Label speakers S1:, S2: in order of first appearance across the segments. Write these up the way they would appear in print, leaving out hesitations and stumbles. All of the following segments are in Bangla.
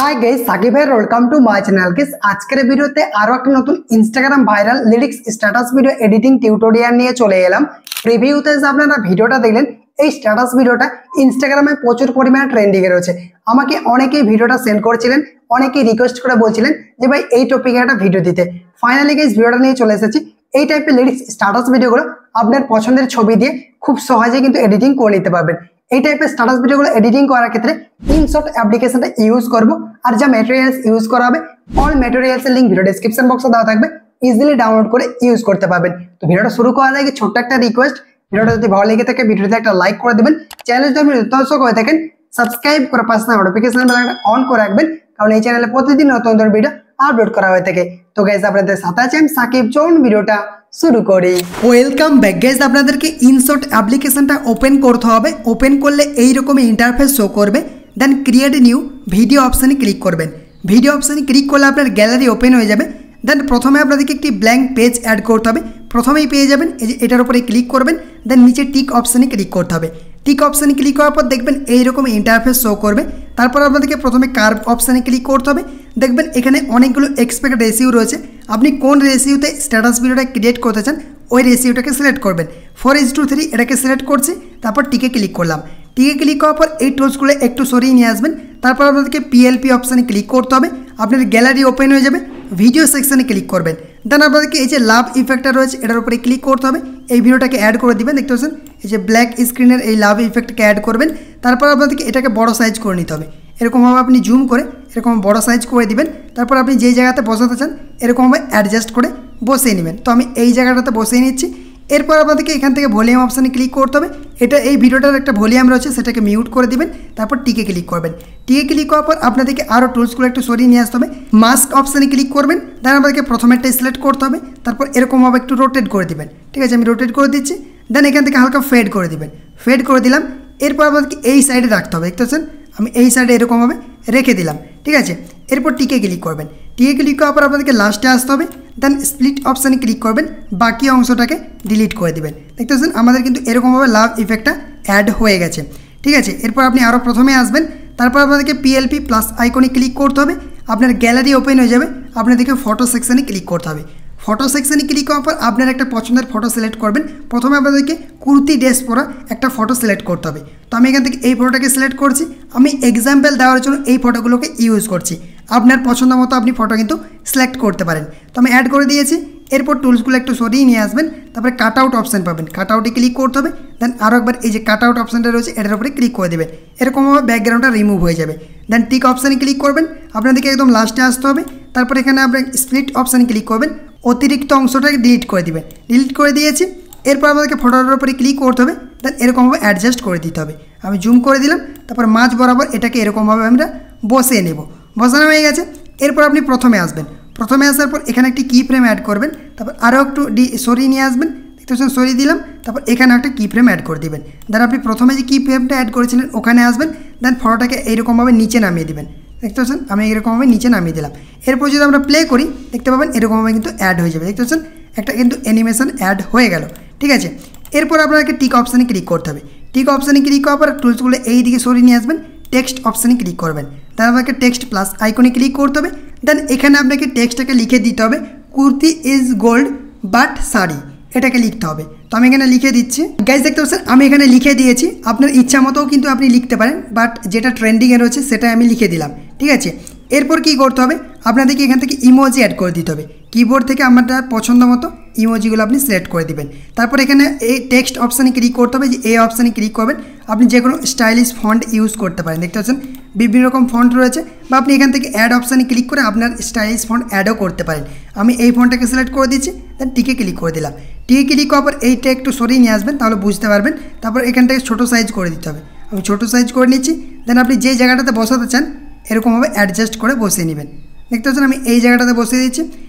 S1: हाय गाइस সাকিব ভাই welcome to my channel guys আজকের ভিডিওতে আরো একটা নতুন Instagram viral lyrics status video editing tutorial নিয়ে চলে এলাম। প্রিভিউতে যে আপনারা ভিডিওটা দেখলেন এই স্ট্যাটাস ভিডিওটা ইনস্টাগ্রামে প্রচুর পরিমাণে ট্রেন্ডিং এ রয়েছে। আমাকে অনেকেই ভিডিওটা সেন্ড করেছিলেন, অনেকেই রিকোয়েস্ট করে বলছিলেন যে ভাই এই টপিকে একটা ভিডিও দিতে। ফাইনালি গাইস ভিডিওটা নিয়ে চলে এসেছি। এই টাইপের লিরিক্স স্ট্যাটাস ভিডিওগুলো আপনার পছন্দের ছবি দিয়ে খুব সহজেই কিন্তু এডিটিং করে নিতে পারবেন। এই টাইপের স্ট্যাটাস ভিডিওগুলো এডিটিং করার ক্ষেত্রে ইনশট অ্যাপ্লিকেশনটা ইউজ করব, আর যা ম্যাটেরিয়ালস ইউজ করা হবে অল ম্যাটেরিয়ালসের লিংক ভিডিও ডেসক্রিপশন বক্সে দেওয়া থাকবে, ইজিলি ডাউনলোড করে ইউজ করতে পারবেন। তো ভিডিওটা শুরু করার আগে ছোট্ট একটা রিকোয়েস্ট, ভিডিওটা যদি ভালো লেগে থাকে ভিডিওতে একটা লাইক করে দেবেন, চ্যানেল যদি দর্শক হয়ে থাকেন সাবস্ক্রাইব করে পাশে নোটিফিকেশন বেলটা অন করে রাখবেন, কারণ এই চ্যানেলে প্রতিদিন নতুন নতুন ভিডিও আপলোড করা হয়ে থাকে। তো গাইস আপনাদের সাথে আছি আমি সাকিব, চলুন ভিডিওটা শুরু করি। ওয়েলকাম ব্যাক গাইস, আপনাদেরকে ইনশট অ্যাপ্লিকেশনটা ওপেন করতে হবে। ওপেন করলে এইরকম ইন্টারফেস শো করবে, দেন ক্রিয়েট নিউ ভিডিও অপশানে ক্লিক করবেন। ভিডিও অপশানে ক্লিক করলে আপনার গ্যালারি ওপেন হয়ে যাবে। দেন প্রথমে আপনাদেরকে একটি ব্ল্যাঙ্ক পেজ অ্যাড করতে হবে। প্রথমেই পেয়ে যাবেন এই যে এটার উপরে ক্লিক করবেন, দেন নিচে টিক অপশানে ক্লিক করতে হবে। টিক অপশানে ক্লিক করার পর দেখবেন এইরকম ইন্টারফেস শো করবে। তারপর আপনাদেরকে প্রথমে কার্ভ অপশানে ক্লিক করতে হবে। দেখবেন এখানে অনেকগুলো এক্সপেক্ট রেশিও রয়েছে। আপনি কোন রেশিওতে স্ট্যাটাস ভিডিওটা ক্রিয়েট করতে চান ওই রেশিওটাকে সিলেক্ট করবেন। 4:3 এটাকে সিলেক্ট করছি, তারপর টিকে ক্লিক করলাম। টিকে ক্লিক করার পর এই টুলসগুলো একটু সরিয়ে নিয়ে আসবেন। তারপর আপনাদেরকে পিএলপি অপশানে ক্লিক করতে হবে। আপনার গ্যালারি ওপেন হয়ে যাবে, ভিডিও সেকশানে ক্লিক করবেন। দেন আপনাদেরকে এই যে লাভ ইফেক্টটা রয়েছে এটার উপরে ক্লিক করতে হবে। এই ভিডিওটাকে অ্যাড করে দিবেন, দেখতে পাচ্ছেন এই যে ব্ল্যাক স্ক্রিনের এই লাভ ইফেক্টকে অ্যাড করবেন। তারপর আপনাদেরকে এটাকে বড় সাইজ করে নিতে হবে। এরকমভাবে আপনি জুম করে এরকম বড় সাইজ করে দিবেন। তারপর আপনি যেই জায়গাতে বসাতে চান এরকমভাবে অ্যাডজাস্ট করে বসিয়ে নেবেন। তো আমি এই জায়গাটাতে বসিয়ে নিচ্ছি। এরপর আপনাদেরকে এখান থেকে ভলিউম অপশানে ক্লিক করতে হবে। এটা এই ভিডিওটার একটা ভলিউম রয়েছে সেটাকে মিউট করে দিবেন। তারপর টিকে ক্লিক করবেন। টিকে ক্লিক করার পর আপনাদেরকে আরও টুলসগুলো একটু সরিয়ে নিয়ে আসতে হবে। মাস্ক অপশানে ক্লিক করবেন। দেন আপনাদেরকে প্রথমেরটাই সিলেক্ট করতে হবে। তারপর এরকমভাবে একটু রোটেট করে দিবেন। ঠিক আছে, আমি রোটেট করে দিচ্ছি। দেন এখান থেকে হালকা ফেড করে দিবেন। ফেড করে দিলাম। এরপর আপনাদেরকে এই সাইডে রাখতে হবে, দেখতে পাচ্ছেন আমি এই সাইডে এরকমভাবে রেখে দিলাম। ঠিক আছে, এরপর টিকে ক্লিক করবেন। টিকে ক্লিক করার পর আপনাদেরকে লাস্টে আসতে হবে। দেন স্প্লিট অপশানে ক্লিক করবেন, বাকি অংশটাকে ডিলিট করে দেবেন। দেখতে পাচ্ছেন আমাদের কিন্তু এরকমভাবে লাভ ইফেক্টটা অ্যাড হয়ে গেছে। ঠিক আছে, এরপর আপনি আরও প্রথমে আসবেন। তারপর আপনাদেরকে পিএলপি প্লাস আইকনে ক্লিক করতে হবে। আপনার গ্যালারি ওপেন হয়ে যাবে। আপনাদেরকে ফটো সেকশানে ক্লিক করতে হবে। ফটো সেকশানে ক্লিক করার পর আপনার একটা পছন্দের ফটো সিলেক্ট করবেন। প্রথমে আপনাদেরকে কুর্তি ড্রেস পরা একটা ফটো সিলেক্ট করতে হবে। তো আমি এখান থেকে এই ফটোটাকে সিলেক্ট করছি। আমি এক্সাম্পল দেওয়ার জন্য এই ফটোগুলোকে ইউজ করছি। আপনার পছন্দ মতো আপনি ফটো কিন্তু সিলেক্ট করতে পারেন। তো আমি অ্যাড করে দিয়েছি। এরপর টুলসগুলো একটু সরিয়ে নিয়ে আসবেন। তারপরে কাট আউট অপশান পাবেন, কাট আউটে ক্লিক করতে হবে। দেন আরও একবার এই যে কাট আউট অপশানটা রয়েছে এটার উপরে ক্লিক করে দেবেন। এরকমভাবে ব্যাকগ্রাউন্ডটা রিমুভ হয়ে যাবে। দেন টিক অপশানে ক্লিক করবেন। আপনাদেরকে একদম লাস্টে আসতে হবে। তারপর এখানে আপনার স্প্লিট অপশানে ক্লিক করবেন, অতিরিক্ত অংশটাকে ডিলিট করে দিবেন। ডিলিট করে দিয়েছি। এরপর আমাদেরকে ফটোটার উপরে ক্লিক করতে হবে। দেন এরকমভাবে অ্যাডজাস্ট করে দিতে হবে। আমি জুম করে দিলাম। তারপর মাঝ বরাবর এটাকে এরকমভাবে আমরা বসিয়ে নেব। বসানো হয়ে গেছে। এরপর আপনি প্রথমে আসবেন। প্রথমে আসার পর এখানে একটি কি ফ্রেম অ্যাড করবেন। তারপর আরও একটু সরিয়ে নিয়ে আসবেন, দেখতে পাচ্ছেন সরিয়ে দিলাম। তারপর এখানে একটা কি ফ্রেম অ্যাড করে দেবেন। দেন আপনি প্রথমে যে কি ফ্রেমটা অ্যাড করেছিলেন ওখানে আসবেন। দেন ফটোটাকে এইরকমভাবে নিচে নামিয়ে দেবেন। দেখতে পাচ্ছেন আমি এরকমভাবে নিচে নামিয়ে দিলাম। এরপর যদি আমরা প্লে করি দেখতে পাবেন এরকমভাবে কিন্তু অ্যাড হয়ে যাবে। দেখতে পাচ্ছেন একটা কিন্তু অ্যানিমেশন অ্যাড হয়ে গেল। ঠিক আছে, এরপর আপনাকে টিক অপশানে ক্লিক করতে হবে। টিক অপশানে ক্লিক করার পর টুলসগুলো এই দিকে সরিয়ে নিয়ে আসবেন। টেক্সট অপশানে ক্লিক করবেন। দেন আপনাকে টেক্সট প্লাস আইকনে ক্লিক করতে হবে। দেন এখানে আপনাকে টেক্সটটাকে লিখে দিতে হবে, kurti is gold but sari, এটাকে লিখতে হবে। তো আমি এখানে লিখে দিচ্ছি। গাইস দেখতে পাচ্ছেন আমি এখানে লিখে দিয়েছি। আপনার ইচ্ছা মতোও কিন্তু আপনি লিখতে পারেন, বাট যেটা ট্রেন্ডিংয়ে রয়েছে সেটাই আমি লিখে দিলাম। ঠিক আছে, এরপর কি করতে হবে আপনাদেরকে এখান থেকে ইমোজি অ্যাড করে দিতে হবে। কিবোর্ড থেকে আপনার পছন্দ মতো ইমোজিগুলো আপনি সিলেক্ট করে দিবেন। তারপর এখানে এই টেক্সট অপশানে ক্লিক করতে হবে। যে এই অপশানে ক্লিক করবেন। আপনি যে কোনো স্টাইলিশ ফন্ট ইউজ করতে পারেন। দেখতে পাচ্ছেন বিভিন্ন রকম ফন্ট রয়েছে, বা আপনি এখান থেকে অ্যাড অপশানে ক্লিক করে আপনার স্টাইলিশ ফন্ট অ্যাডও করতে পারেন। আমি এই ফন্টটাকে সিলেক্ট করে দিচ্ছি। দেন টিকে ক্লিক করে দিলাম। টিকে ক্লিক করার পর এইটা একটু সরিয়ে নিয়ে আসবেন, তাহলে বুঝতে পারবেন। তারপর এখান থেকে ছোটো সাইজ করে দিতে হবে। আমি ছোটো সাইজ করে নিচ্ছি। দেন আপনি যেই জায়গাটাতে বসাতে চান এরকমভাবে অ্যাডজাস্ট করে বসিয়ে নেবেন। দেখতে পাচ্ছেন আমি এই জায়গাটাতে বসিয়ে দিচ্ছি।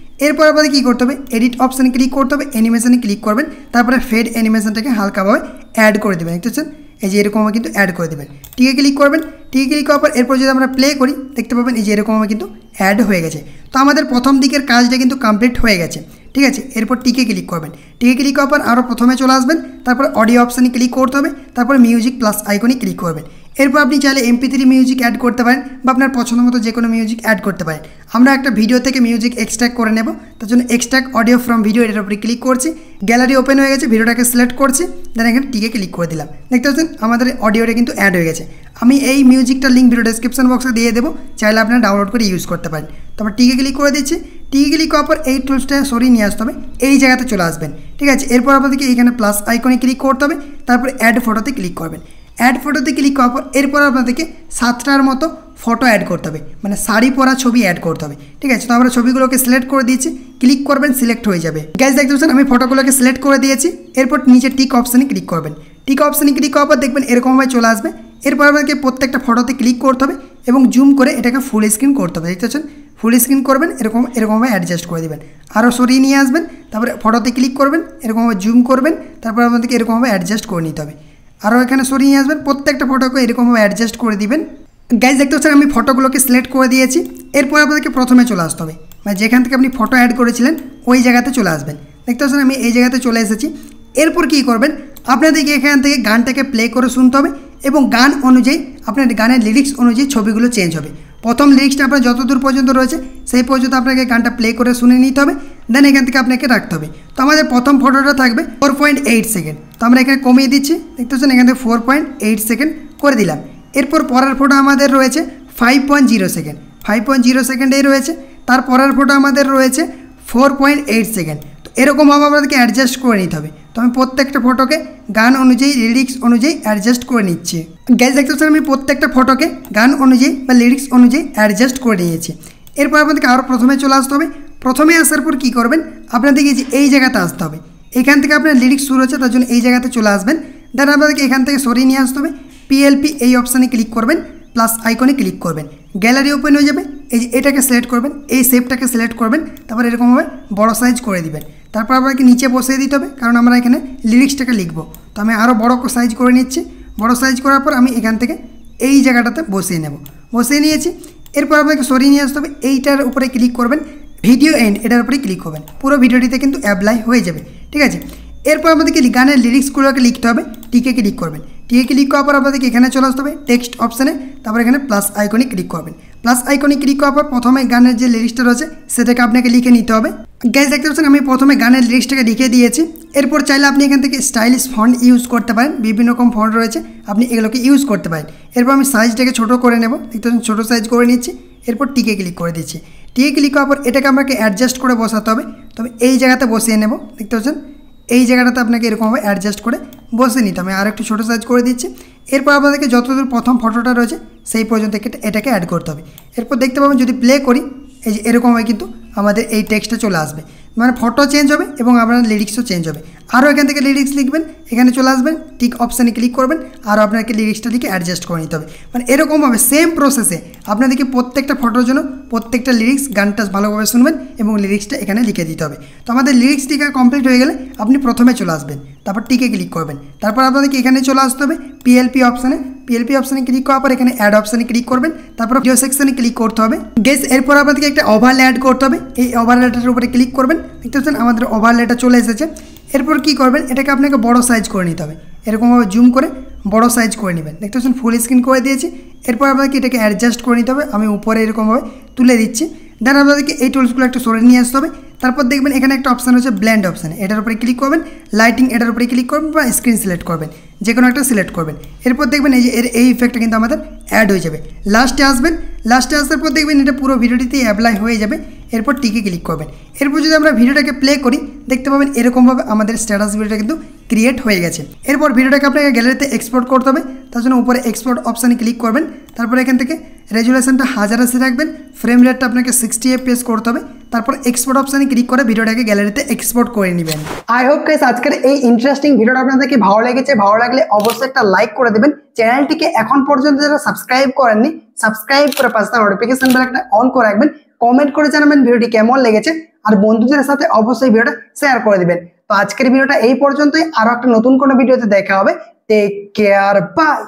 S1: এরপর আপনাদের কী করতে হবে, এডিট অপশানে ক্লিক করতে হবে, অ্যানিমেশনে ক্লিক করবেন। তারপরে ফেড অ্যানিমেশনটাকে হালকাভাবে অ্যাড করে দেবেন। দেখতে পাচ্ছেন এই যে এরকমভাবে কিন্তু অ্যাড করে দেবেন। টিকে ক্লিক করবেন। টিকে ক্লিক করার পর এরপর যদি আমরা প্লে করি দেখতে পাবেন এই যে এরকমভাবে কিন্তু অ্যাড হয়ে গেছে। তো আমাদের প্রথম দিকের কাজটা কিন্তু কমপ্লিট হয়ে গেছে, ঠিক আছে। এরপর টিকে ক্লিক করবেন, টিকে ক্লিক করার পর আরও প্রথমে চলে আসবেন, তারপর অডিও অপশানে ক্লিক করতে হবে, তারপর মিউজিক প্লাস আইকনে ক্লিক করবেন। এরপর আপনি চাইলে MP3 মিউজিক অ্যাড করতে পারেন বা আপনার পছন্দ মতো যে কোনো মিউজিক অ্যাড করতে পারেন। আমরা একটা ভিডিও থেকে মিউজিক এক্সট্র্যাক্ট করে নেব, তার জন্য এক্সট্র্যাক্ট অডিও ফ্রম ভিডিও এটার উপরে ক্লিক করছি। গ্যালারি ওপেন হয়ে গেছে, ভিডিওটাকে সিলেক্ট করছি, দেন এখানে টিকে ক্লিক করে দিলাম। দেখতে পাচ্ছেন আমাদের অডিওটা কিন্তু অ্যাড হয়ে গেছে। আমি এই মিউজিকটার লিঙ্ক ভিডিও ডেসক্রিপশন বক্সে দিয়ে দেবো, চাইলে আপনারা ডাউনলোড করে ইউজ করতে পারেন। তারপর টিকে ক্লিক করে দিচ্ছি। টিকে ক্লিক করার পর এই টুলসটা সরিয়ে নিয়ে আসতে হবে, এই জায়গাতে চলে আসবেন, ঠিক আছে। এরপর আপনাদেরকে এইখানে প্লাস আইকনে ক্লিক করতে হবে, তারপর অ্যাড ফটোতে ক্লিক করবেন। অ্যাড ফটোতে ক্লিক করার পর এরপর আপনাদেরকে 7টার মতো ফটো অ্যাড করতে হবে, মানে শাড়ি পরা ছবি অ্যাড করতে হবে, ঠিক আছে। তো আমরা ছবিগুলোকে সিলেক্ট করে দিয়েছি, ক্লিক করবেন, সিলেক্ট হয়ে যাবে। গাইস দেখতে পাচ্ছেন আমি ফটোগুলোকে সিলেক্ট করে দিয়েছি। এরপর নিচে টিক অপশানে ক্লিক করবেন, টিক অপশানে ক্লিক করার পর দেখবেন এরকমভাবে চলে আসবে। এরপর আপনাকে প্রত্যেকটা ফটোতে ক্লিক করতে হবে এবং জুম করে এটাকে ফুল স্ক্রিন করতে হবে, দেখতে পাচ্ছেন ফুল স্ক্রিন করবেন, এরকমভাবে অ্যাডজাস্ট করে দেবেন। আরও সরিয়ে নিয়ে আসবেন, তারপরে ফটোতে ক্লিক করবেন, এরকমভাবে জুম করবেন, তারপর আপনাদেরকে এরকমভাবে অ্যাডজাস্ট করে নিতে হবে। আরও এখানে সরিয়ে নিয়ে আসবেন, প্রত্যেকটা ফটোকে এরকমভাবে অ্যাডজাস্ট করে দিবেন। গাইজ দেখতে পাচ্ছেন আমি ফটোগুলোকে সিলেক্ট করে দিয়েছি। এরপর আপনাদেরকে প্রথমে চলে আসতে হবে, মানে যেখান থেকে আপনি ফটো অ্যাড করেছিলেন ওই জায়গাতে চলে আসবেন। দেখতে পাচ্ছেন আমি এই জায়গাতে চলে এসেছি। এরপর কী করবেন, আপনাদেরকে এখান থেকে গানটাকে প্লে করে শুনতে হবে এবং গান অনুযায়ী আপনার গানের লিরিক্স অনুযায়ী ছবিগুলো চেঞ্জ হবে। প্রথম লিরিক্সটা আপনার যত দূর পর্যন্ত রয়েছে সেই পর্যন্ত আপনাকে গানটা প্লে করে শুনে নিতে হবে, দেন এখান থেকে আপনাকে রাখতে হবে। তো আমাদের প্রথম ফটোটা থাকবে 4.8 সেকেন্ড, তো আমরা এখানে কমিয়ে দিচ্ছি, দেখতে পাচ্ছেন এখান থেকে 4.8 সেকেন্ড করে দিলাম। এরপর পরের ফটো আমাদের রয়েছে 5.0 সেকেন্ড, 5.0 সেকেন্ডেই রয়েছে। তার পরের ফটো আমাদের রয়েছে 4.8 সেকেন্ড। তো এরকমভাবে আমাদেরকে অ্যাডজাস্ট করে নিতে হবে। তো আমি প্রত্যেকটা ফটোকে গান অনুযায়ী লিরিক্স অনুযায়ী অ্যাডজাস্ট করে নিচ্ছি। গাইজ দেখতে পাচ্ছেন আমি প্রত্যেকটা ফটোকে গান অনুযায়ী বা লিরিক্স অনুযায়ী অ্যাডজাস্ট করে নিয়েছি। এরপর আপনাদেরকে আরও প্রথমে চলে আসতে হবে। প্রথমে আসার পর কী করবেন, আপনাদেরকে এই জায়গাতে আসতে হবে। এখান থেকে আপনার লিরিক্স শুরু হচ্ছে, তার জন্য এই জায়গাতে চলে আসবেন। দেন আপনাদেরকে এখান থেকে সরিয়ে নিয়ে আসতে হবে। PLP এই অপশানে ক্লিক করবেন, প্লাস আইকনে ক্লিক করবেন, গ্যালারি ওপেন হয়ে যাবে। এই যে এটাকে সিলেক্ট করবেন, এই শেপটাকে সিলেক্ট করবেন, তারপর এরকমভাবে বড় সাইজ করে দিবেন। তারপর আপনাকে নিচে বসিয়ে দিতে হবে, কারণ আমরা এখানে লিরিক্সটাকে লিখবো। তো আমি আরও বড় সাইজ করে নিচ্ছি। বড় সাইজ করার পর আমি এখান থেকে এই জায়গাটাতে বসিয়ে নেব, বসিয়ে নিয়েছি। এরপর আপনাকে সরিয়ে নিয়ে আসতে হবে, এইটার উপরে ক্লিক করবেন, ভিডিও এন্ড এটার উপরে ক্লিক করবেন, পুরো ভিডিওটিতে কিন্তু অ্যাপ্লাই হয়ে যাবে, ঠিক আছে। এরপর আমাদেরকে গানের লিরিক্সগুলোকে লিখতে হবে, টিকে ক্লিক করবেন। টিকে ক্লিক করার পর আপনাদেরকে এখানে চলে আসতে হবে টেক্সট অপশানে, তারপর এখানে প্লাস আইকনে ক্লিক করবেন। প্লাস আইকনে ক্লিক করার পর প্রথমে গানের যে লিরিক্সটা রয়েছে সেটাকে আপনাকে লিখে নিতে হবে। গাইজ দেখতে পাচ্ছেন আমি প্রথমে গানের লিরিক্সটাকে লিখে দিয়েছি। এরপর চাইলে আপনি এখান থেকে স্টাইলিশ ফন্ট ইউজ করতে পারেন, বিভিন্ন রকম ফন্ট রয়েছে, আপনি এগুলোকে ইউজ করতে পারেন। এরপর আমি সাইজটাকে ছোটো করে নেব, দেখতে পাচ্ছেন ছোটো সাইজ করে নিচ্ছি। এরপর টিকে ক্লিক করে দিচ্ছি। টিকে ক্লিক করার পর এটাকে আমাকে অ্যাডজাস্ট করে বসাতে হবে। তবে এই জায়গাতে বসিয়ে নেব, দেখতে পাচ্ছেন এই জায়গাটাতে আপনাকে এরকমভাবে অ্যাডজাস্ট করে বসে নিতে হবে। আর একটু ছোটো সাইজ করে দিচ্ছি। এরপর আপনাদেরকে যতদূর প্রথম ফটোটা রয়েছে সেই পর্যন্ত এটাকে অ্যাড করতে হবে। এরপর দেখতে পাবেন যদি প্লে করি, এই যে এরকমভাবে কিন্তু আমাদের এই টেক্সটটা চলে আসবে, মানে ফটো চেঞ্জ হবে এবং আপনার লিরিক্সও চেঞ্জ হবে। আরও এখান থেকে লিরিক্স লিখবেন, এখানে চলে আসবেন, টিক অপশানে ক্লিক করবেন, আরও আপনাকে লিরিক্সটা লিখে অ্যাডজাস্ট করে নিতে হবে। মানে এরকমভাবে সেম প্রসেসে আপনাদেরকে প্রত্যেকটা ফটোর জন্য প্রত্যেকটা লিরিক্স গানটা ভালোভাবে শুনবেন এবং লিরিক্সটা এখানে লিখে দিতে হবে। তো আমাদের লিরিক্স লেখা কমপ্লিট হয়ে গেলে আপনি প্রথমে চলে আসবেন, তারপর টিকে ক্লিক করবেন। তারপর আপনাদেরকে এখানে চলে আসতে হবে PLP অপশানে। PLP অপশানে ক্লিক করার পর এখানে অ্যাড অপশানে ক্লিক করবেন, তারপর ভিডিও সেকশানে ক্লিক করতে হবে। গেস এরপর আপনাদেরকে একটা ওভারলে অ্যাড করতে হবে, এই ওভারলেটার উপরে ক্লিক করবেন। দেখতে পাচ্ছেন আমাদের ওভারলেটা চলে এসেছে। এরপর কি করবেন, এটাকে আপনাকে বড় সাইজ করে নিতে হবে, এরকমভাবে জুম করে বড় সাইজ করে নেবেন। দেখতে পাচ্ছেন ফুল স্ক্রিন করে দিয়েছি। এরপর আপনাকে এটাকে অ্যাডজাস্ট করে নিতে হবে, আমি উপরে এরকমভাবে তুলে দিচ্ছি। দেন আপনাদেরকে এই টুলসগুলো একটু সরে নিয়ে আসতে হবে। তারপর দেখবেন এখানে একটা অপশান হচ্ছে ব্লেন্ড অপশান, এটার উপরে ক্লিক করবেন, লাইটিং এটার উপরে ক্লিক করবেন বা স্ক্রিন সিলেক্ট করবেন, যে কোনো একটা সিলেক্ট করবেন। এরপর দেখবেন এই যে এই ইফেক্টটা কিন্তু আমাদের অ্যাড হয়ে যাবে। লাস্টে আসবেন, লাস্টে আসার পর দেখবেন এটা পুরো ভিডিওটিতেই অ্যাপ্লাই হয়ে যাবে। এরপর টিকে ক্লিক করবেন। এরপর যদি আমরা ভিডিওটাকে প্লে করি, দেখতে পাবেন এরকমভাবে আমাদের স্ট্যাটাস ভিডিওটা কিন্তু ক্রিয়েট হয়ে গেছে। এরপর ভিডিওটাকে আপনাকে গ্যালারিতে এক্সপোর্ট করতে হবে, তার জন্য উপরে এক্সপোর্ট অপশানে ক্লিক করবেন। তারপর এখান থেকে রেজুলেশনটা 1080 রাখবেন, ফ্রেম রেটটা আপনাকে 60 FPS করতে হবে। তারপর এক্সপোর্ট অপশানে ক্লিক করে ভিডিওটাকে গ্যালারিতে এক্সপোর্ট করে নেবেন। আই হোপ গাইস আজকের এই ইন্টারেস্টিং ভিডিওটা আপনাদেরকে ভালো লেগেছে। ভালো লাগলে অবশ্যই একটা লাইক করে দেবেন। চ্যানেলটিকে এখন পর্যন্ত যারা সাবস্ক্রাইব করেননি, সাবস্ক্রাইব করে পাশে নোটিফিকেশন বেলটা অন করে রাখবেন। কমেন্ট করে জানাবেন ভিডিওটি কেমন লেগেছে, আর বন্ধুদের সাথে অবশ্যই ভিডিওটা শেয়ার করে দিবেন। তো আজকের ভিডিওটা এই পর্যন্তই, আরো একটা নতুন কোনো ভিডিওতে দেখা হবে। Take care, by.